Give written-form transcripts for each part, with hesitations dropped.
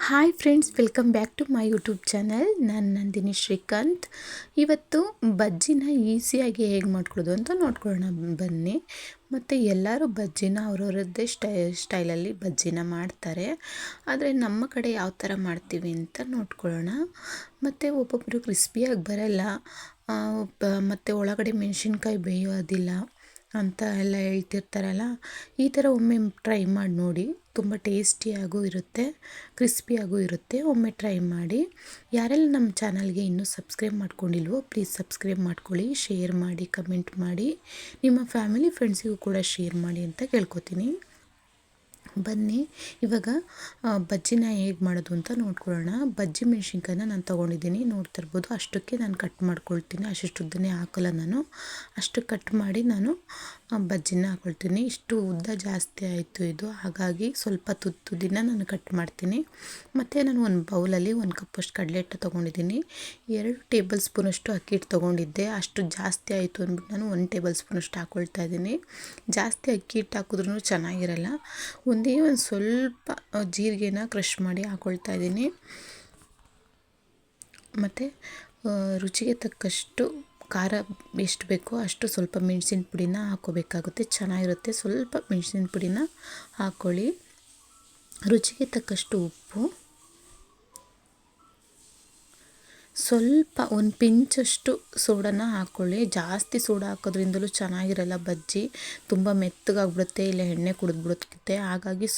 Hi friends, welcome back to my YouTube channel. ನಾನು ನಂದಿನಿ ಶ್ರೀಕಾಂತ್. ಇವತ್ತು ಬಜ್ಜಿನ ಈಸಿಯಾಗಿ ಹೇಗೆ ಮಾಡ್ಕೊಳ್ಳೋದು ಅಂತ ನೋಡ್ಕೊಳ್ಳೋಣ ಬನ್ನಿ. ಮತ್ತು ಎಲ್ಲರೂ ಬಜ್ಜಿನ ಅವರವರದ್ದೇ ಸ್ಟೈಲಲ್ಲಿ ಬಜ್ಜಿನ ಮಾಡ್ತಾರೆ. ಆದರೆ ನಮ್ಮ ಕಡೆ ಯಾವ ಥರ ಮಾಡ್ತೀವಿ ಅಂತ ನೋಡ್ಕೊಳ್ಳೋಣ. ಮತ್ತು ಒಬ್ಬೊಬ್ಬರು ಕ್ರಿಸ್ಪಿಯಾಗಿ ಬರಲ್ಲ, ಮತ್ತು ಒಳಗಡೆ ಮೆಣಸಿನ್ಕಾಯಿ ಬೇಯೋದಿಲ್ಲ ಅಂತ ಎಲ್ಲ ಹೇಳ್ತಿರ್ತಾರಲ್ಲ. ಈ ಥರ ಒಮ್ಮೆ ಟ್ರೈ ಮಾಡಿ ನೋಡಿ, ತುಂಬ ಟೇಸ್ಟಿಯಾಗೂ ಇರುತ್ತೆ, ಕ್ರಿಸ್ಪಿಯಾಗೂ ಇರುತ್ತೆ. ಒಮ್ಮೆ ಟ್ರೈ ಮಾಡಿ. ಯಾರೆಲ್ಲ ನಮ್ಮ ಚಾನಲ್ಗೆ ಇನ್ನೂ ಸಬ್ಸ್ಕ್ರೈಬ್ ಮಾಡ್ಕೊಂಡಿಲ್ವೋ ಪ್ಲೀಸ್ ಸಬ್ಸ್ಕ್ರೈಬ್ ಮಾಡ್ಕೊಳ್ಳಿ, ಶೇರ್ ಮಾಡಿ, ಕಮೆಂಟ್ ಮಾಡಿ, ನಿಮ್ಮ ಫ್ಯಾಮಿಲಿ ಫ್ರೆಂಡ್ಸಿಗೂ ಕೂಡ ಶೇರ್ ಮಾಡಿ ಅಂತ ಕೇಳ್ಕೊತೀನಿ. ಬನ್ನಿ ಇವಾಗ ಬಜ್ಜಿನ ಹೇಗೆ ಮಾಡೋದು ಅಂತ ನೋಡ್ಕೊಳ್ಳೋಣ. ಬಜ್ಜಿ ಮೆಣಸಿನ್ಕಾಯಿನ ನಾನು ತೊಗೊಂಡಿದ್ದೀನಿ, ನೋಡ್ತಾ ಇರ್ಬೋದು. ಅಷ್ಟಕ್ಕೆ ನಾನು ಕಟ್ ಮಾಡ್ಕೊಳ್ತೀನಿ, ಅಷ್ಟು ಉದ್ದನೇ ಹಾಕೋಲ್ಲ ನಾನು, ಅಷ್ಟು ಕಟ್ ಮಾಡಿ ನಾನು ಬಜ್ಜಿನ ಹಾಕ್ಕೊಳ್ತೀನಿ. ಇಷ್ಟು ಉದ್ದ ಜಾಸ್ತಿ ಆಯಿತು ಇದು, ಹಾಗಾಗಿ ಸ್ವಲ್ಪ ತುದಿನ ನಾನು ಕಟ್ ಮಾಡ್ತೀನಿ. ಮತ್ತು ನಾನು ಒಂದು ಬೌಲಲ್ಲಿ 1 ಕಪ್ಪಷ್ಟು ಕಡಲೆ ಹಿಟ್ಟು ತೊಗೊಂಡಿದ್ದೀನಿ. 2 ಟೇಬಲ್ ಸ್ಪೂನಷ್ಟು ಅಕ್ಕಿ ಹಿಟ್ಟು ತೊಗೊಂಡಿದ್ದೆ. ಅಷ್ಟು ಜಾಸ್ತಿ ಆಯಿತು ಅಂದ್ಬಿಟ್ಟು ನಾನು 1 ಟೇಬಲ್ ಸ್ಪೂನಷ್ಟು ಹಾಕ್ಕೊಳ್ತಾ ಇದ್ದೀನಿ. ಜಾಸ್ತಿ ಅಕ್ಕಿ ಹಿಟ್ಟು ಹಾಕಿದ್ರೂ ಚೆನ್ನಾಗಿರಲ್ಲ. ಒಂದು ಸ್ವಲ್ಪ ಜೀರಿಗೆನ ಕ್ರಷ್ ಮಾಡಿ ಹಾಕ್ಕೊಳ್ತಾ ಇದ್ದೀನಿ. ಮತ್ತು ರುಚಿಗೆ ತಕ್ಕಷ್ಟು ಖಾರ ಎಷ್ಟು ಬೇಕೋ ಅಷ್ಟು ಸ್ವಲ್ಪ ಮೆಣಸಿನ ಪುಡಿನ ಹಾಕ್ಕೋಬೇಕಾಗುತ್ತೆ, ಚೆನ್ನಾಗಿರುತ್ತೆ. ಸ್ವಲ್ಪ ಮೆಣಸಿನ ಪುಡಿನ ಹಾಕ್ಕೊಳ್ಳಿ. ರುಚಿಗೆ ತಕ್ಕಷ್ಟು ಉಪ್ಪು, ಸ್ವಲ್ಪ ಒಂದು ಪಿಂಚಷ್ಟು ಸೋಡಾನ ಹಾಕ್ಕೊಳ್ಳಿ. ಜಾಸ್ತಿ ಸೋಡಾ ಹಾಕೋದ್ರಿಂದಲೂ ಚೆನ್ನಾಗಿರಲ್ಲ ಬಜ್ಜಿ, ತುಂಬ ಮೆತ್ತಗಾಗ್ಬಿಡುತ್ತೆ, ಇಲ್ಲ ಎಣ್ಣೆ ಕುಡಿದ್ಬಿಡುತ್ತೆ. ಹಾಗಾಗಿ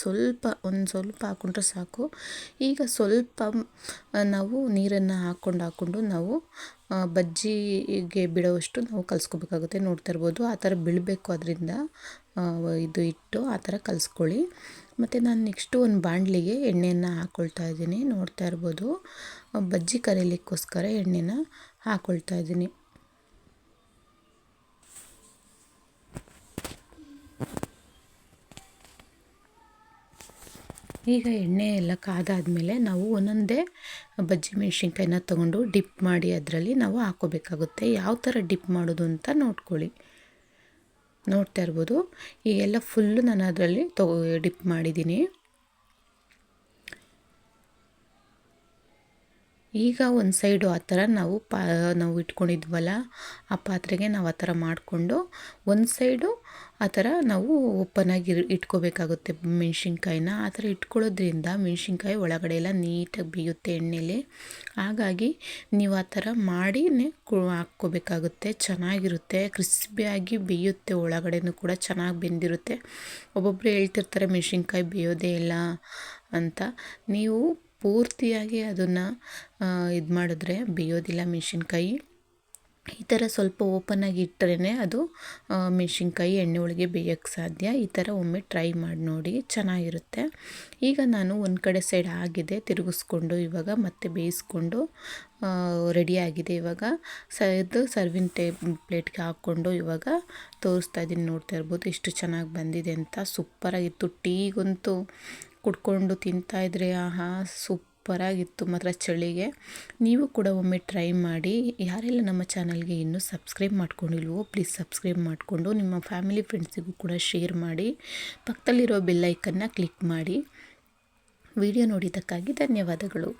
ಒಂದು ಸ್ವಲ್ಪ ಹಾಕ್ಕೊಂಡ್ರೆ ಸಾಕು. ಈಗ ಸ್ವಲ್ಪ ನಾವು ನೀರನ್ನು ಹಾಕ್ಕೊಂಡು ನಾವು ಬಜ್ಜಿಗೆ ಬಿಡೋವಷ್ಟು ನಾವು ಕಲಿಸ್ಕೋಬೇಕಾಗುತ್ತೆ. ನೋಡ್ತಾ ಇರ್ಬೋದು, ಆ ಥರ ಬೀಳಬೇಕು, ಅದರಿಂದ ಇದು ಇಟ್ಟು ಆ ಥರ ಕಲಿಸ್ಕೊಳ್ಳಿ. ಮತ್ತು ನಾನು ನೆಕ್ಸ್ಟು ಒಂದು ಬಾಣಲಿಗೆ ಎಣ್ಣೆಯನ್ನು ಹಾಕ್ಕೊಳ್ತಾ ಇದ್ದೀನಿ. ನೋಡ್ತಾ ಇರ್ಬೋದು, ಬಜ್ಜಿ ಕರಿಲಿಕ್ಕೋಸ್ಕರ ಎಣ್ಣೆನ ಹಾಕ್ಕೊಳ್ತಾ ಇದ್ದೀನಿ. ಈಗ ಎಣ್ಣೆ ಎಲ್ಲ ಕಾದಾದಮೇಲೆ ನಾವು ಒಂದೊಂದೇ ಬಜ್ಜಿ ಮೆಣಸಿನ್ಕಾಯಿನ ತೊಗೊಂಡು ಡಿಪ್ ಮಾಡಿ ಅದರಲ್ಲಿ ನಾವು ಹಾಕ್ಕೋಬೇಕಾಗುತ್ತೆ. ಯಾವ ಥರ ಡಿಪ್ ಮಾಡೋದು ಅಂತ ನೋಡ್ಕೊಳ್ಳಿ. ನೋಡ್ತಾ ಇರ್ಬೋದು, ಈಗೆಲ್ಲ ಫುಲ್ಲು ನಾನು ಅದರಲ್ಲಿ ಡಿಪ್ ಮಾಡಿದ್ದೀನಿ. ಈಗ ಒಂದು ಸೈಡು ಆ ಥರ ನಾವು ಇಟ್ಕೊಂಡಿದ್ವಲ್ಲ ಆ ಪಾತ್ರೆಗೆ ನಾವು ಆ ಥರ ಮಾಡಿಕೊಂಡು ಒಂದು ಸೈಡು ಆ ಥರ ನಾವು ಓಪನಾಗಿ ಇಟ್ಕೋಬೇಕಾಗುತ್ತೆ ಮೆಣಸಿನ್ಕಾಯಿನ. ಆ ಥರ ಇಟ್ಕೊಳ್ಳೋದ್ರಿಂದ ಮೆಣಸಿನ್ಕಾಯಿ ಒಳಗಡೆ ಎಲ್ಲ ನೀಟಾಗಿ ಬೇಯುತ್ತೆ ಎಣ್ಣೆಲಿ. ಹಾಗಾಗಿ ನೀವು ಆ ಥರ ಮಾಡಿನೇ ಹಾಕ್ಕೋಬೇಕಾಗುತ್ತೆ, ಚೆನ್ನಾಗಿರುತ್ತೆ, ಕ್ರಿಸ್ಪಿಯಾಗಿ ಬೇಯುತ್ತೆ, ಒಳಗಡೆನೂ ಕೂಡ ಚೆನ್ನಾಗಿ ಬೆಂದಿರುತ್ತೆ. ಒಬ್ಬೊಬ್ಬರು ಹೇಳ್ತಿರ್ತಾರೆ ಮೆಣಸಿನ್ಕಾಯಿ ಬೇಯೋದೇ ಇಲ್ಲ ಅಂತ. ನೀವು ಪೂರ್ತಿಯಾಗಿ ಅದನ್ನು ಇದು ಮಾಡಿದ್ರೆ ಬೇಯೋದಿಲ್ಲ ಮೆಣಸಿನ್ಕಾಯಿ. ಈ ಥರ ಸ್ವಲ್ಪ ಓಪನಾಗಿ ಇಟ್ಟರೆ ಅದು ಮೆಣಸಿನ್ಕಾಯಿ ಎಣ್ಣೆ ಒಳಗೆ ಬೇಯೋಕ್ಕೆ ಸಾಧ್ಯ. ಈ ಥರ ಒಮ್ಮೆ ಟ್ರೈ ಮಾಡಿ ನೋಡಿ, ಚೆನ್ನಾಗಿರುತ್ತೆ. ಈಗ ನಾನು ಒಂದು ಕಡೆ ಸೈಡ್ ಆಗಿದೆ, ತಿರುಗಿಸ್ಕೊಂಡು ಇವಾಗ ಮತ್ತೆ ಬೇಯಿಸ್ಕೊಂಡು ರೆಡಿಯಾಗಿದೆ. ಇವಾಗ ಇದು ಸರ್ವಿಂಗ್ ಪ್ಲೇಟ್ಗೆ ಹಾಕ್ಕೊಂಡು ಇವಾಗ ತೋರಿಸ್ತಾ ಇದ್ದೀನಿ. ನೋಡ್ತಾ ಇರ್ಬೋದು ಎಷ್ಟು ಚೆನ್ನಾಗಿ ಬಂದಿದೆ ಅಂತ. ಸೂಪರಾಗಿತ್ತು, ಟೀಗಂತೂ ಕುಡ್ಕೊಂಡು ತಿಂತಾಯಿದ್ರೆ ಆಹಾ ಸೂಪರಾಗಿತ್ತು ಮಾತ್ರ ಚಳಿಗೆ. ನೀವು ಕೂಡ ಒಮ್ಮೆ ಟ್ರೈ ಮಾಡಿ. ಯಾರೆಲ್ಲ ನಮ್ಮ ಚಾನಲ್ಗೆ ಇನ್ನೂ ಸಬ್ಸ್ಕ್ರೈಬ್ ಮಾಡ್ಕೊಂಡಿಲ್ವೋ ಪ್ಲೀಸ್ ಸಬ್ಸ್ಕ್ರೈಬ್ ಮಾಡಿಕೊಂಡು ನಿಮ್ಮ ಫ್ಯಾಮಿಲಿ ಫ್ರೆಂಡ್ಸಿಗೂ ಕೂಡ ಶೇರ್ ಮಾಡಿ. ಪಕ್ಕದಲ್ಲಿರೋ ಬೆಲ್ ಐಕನ್ನ ಕ್ಲಿಕ್ ಮಾಡಿ. ವಿಡಿಯೋ ನೋಡಿದ್ದಕ್ಕಾಗಿ ಧನ್ಯವಾದಗಳು.